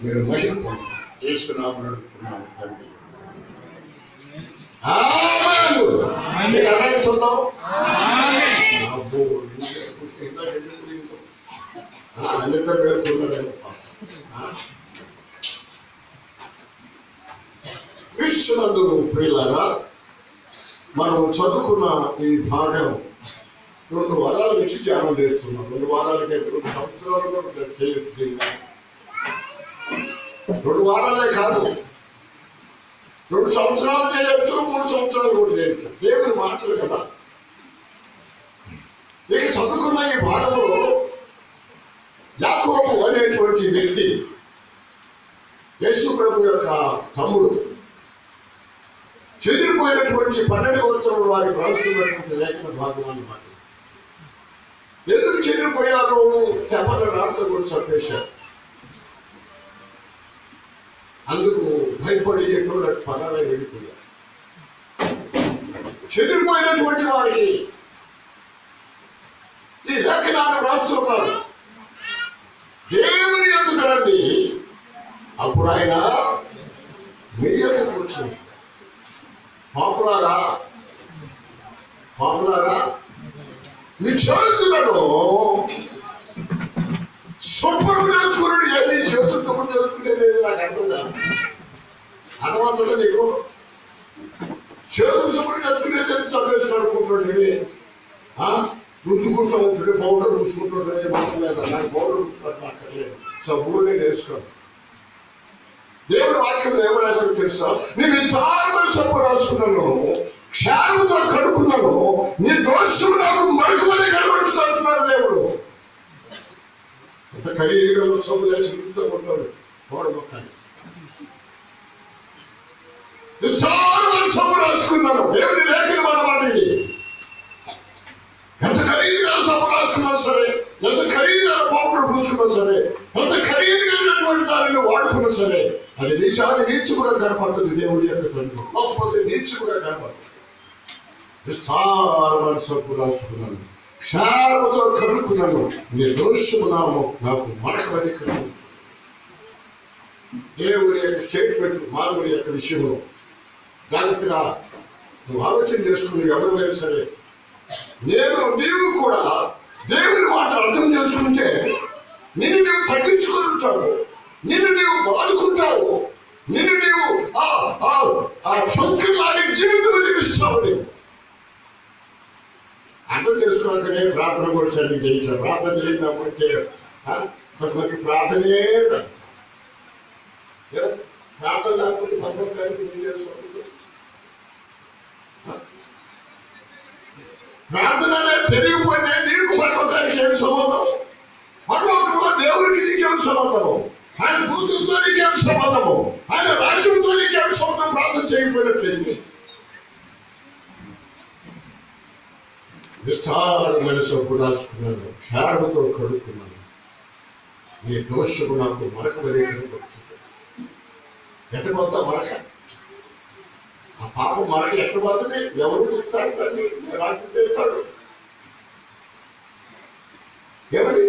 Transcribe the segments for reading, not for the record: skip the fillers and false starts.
మీరు మహిమ పొందండి. యేసునామములో అడుగుతున్నాను తండ్రి. మీరు అలాగే చూద్దాం. అన్నిద్దరు వెళ్తున్నారని క్రీస్తునందు ప్రియులారా, మనం చదువుకున్న ఈ భాగం 2 వారాల నుంచి ధ్యానం చేస్తున్నాం. 2 వారాలకే 2 సంవత్సరాలు కూడా చేయొచ్చు. 2 వారాలే కాదు, 2 సంవత్సరాలు చేయొచ్చు, 3 సంవత్సరాలు కూడా చేయొచ్చు. దేవుని మాటలు కదా. ఇక చదువుకున్న ఈ భాగంలో యాకోబు అనేటువంటి వ్యక్తి యేసు ప్రభు యొక్క తమ్ముడు, చెదిరిపోయినటువంటి 12 గోత్రముల వారికి రాస్తున్నటువంటి లేఖన భాగం అన్నమాట. ఎందుకు చెదిరిపోయారో చెప్పని రాత్రి కూడా చంపేశారు. అందుకు భయపడి ఎటువంటి పదాలే వెళ్ళిపోయారు. చెదిరిపోయినటువంటి వారికి ఈ లేఖనాన్ని రాస్తున్నారు. దేవుని ఎందుకు రండి, అప్పుడు ఆయన మీ ఎందుకు వచ్చింది. పాపులారా మీ చేతులను శుభ్రం చేసుకున్నాడు. ఎన్ని చేతులు శుభ్రం చేసుకునేది నాకు అర్థమవుతుందా? నీకు చేతులు శుభ్రం చేసుకునేది చదివేసి అనుకుంటుండే, రుద్దుకుంటూ ఉంటుండే, పౌడర్ పూసుకుంటుండే. మాట్లాడలేదు, నాకు పౌడర్ పూసుకోవడం అక్కర్లేదు, సబ్బునే నేర్చుకోండి. దేవుని వాక్యం ఏమైనా తెలుసా? నేను విస్తారమైన సబ్బు రాసుకున్నాను, క్షారంతో కడుక్కున్నాను, నీ దోషం నాకు మరుగుమని కనబడుతున్నాడు దేవుడు. అంత ఖరీదుగా సబ్బు లేచి ఉంటాడు గోడ మొక్కని. విస్తారమైన సబ్బు రాసుకున్నాను. దేవుని లేఖన అన్నమాట. ఎంత ఖరీదుగా సబ్బు రాసుకున్నా సరే, ఎంత ఖరీదుగా పౌడర్ పూసుకున్నా సరే, ఎంత ఖరీదుగా దానిని వాడుకున్నా సరే, అది నీచు కూడా కనపడుతుంది. దేవుడి యొక్క తండ్రి లేకపోతే నీచు కూడా కనపడుతుంది. విస్తారమైన సబ్బు రాసుకున్నాను, క్షారముతో కడుక్కున్నాను, నీ దోషము నాకు మరకమని కలుగు. దేవుడి యొక్క స్టేట్మెంట్ మానవుడి యొక్క విషయంలో జాగ్రత్తగా నువ్వు ఆలోచన చేసుకుని ఎవరైనా సరే, నీవు కూడా దేవుని మాట అర్థం చేసుకుంటే నిన్ను నీవు తగ్గించుకుంటావు, నిన్ను నీవు బాదుకుంటావు, నిన్ను నీవు ఆ సొంతలాగే జీవితం జీవిస్తావు. నీవు అర్థం చేసుకోకనే ప్రార్థన కూడా చదివి చేయించారు. ప్రార్థన చేసినప్పుడే కొంతమంది ప్రార్థనే ప్రార్థన లేకపోతే భగవంతానికి ప్రార్థన తెలియకపోతే నీకు భగవంతానికి ఏమి సంబంధం? భగవంతుడు దేవుడికి నీకేమి సంబంధము? ఆయన కూతురుతో నీకేమి సంబంధము? ఆయన రాజ్యంతో నీకేమి సంబంధం? ప్రార్థన చేయకపోయినట్లయింది. విస్తారమైన సబ్బు రాసుకున్నాను, క్షారముతో కడుక్కున్నాను, నీ దోషము నాకు మరక వదిలిపోతుంది. ఎక్కడ పోతా మరక? ఆ పాపం మరక ఎక్కడ పోతుంది? ఎవరు చెప్తారు? దాన్ని రాజు చెప్తాడు. ఏమని?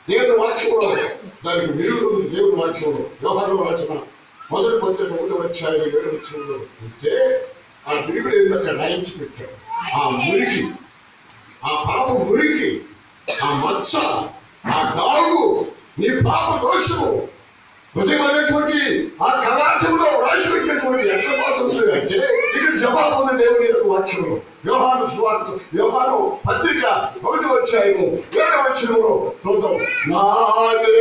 దేవుని వాక్యంలో దానికి విరుడు. దేవుని వాక్యంలో యోహాను రాసిన 1వ అధ్యాయం 7వ వచనంలో చూస్తే ఆ విరుడు ఏందక్కడ రాయించి పెట్టాడు. ఆ మురికి, ఆ పాప మురికి, ఆ మచ్చ, ఆ డాగు, నీ పాప దోషము హృదయం అనేటువంటి ఆ కవాటంలో రాసిపెట్టినటువంటి ఎక్కడ పోతుంది అంటే ఇక్కడ జవాబు ఉంది దేవుని యొక్క వాక్యంలో. యోహాను సువార్త, యోహాను పత్రిక 1వ అధ్యాయము 7వ వచనంలో చూద్దాం. నాదే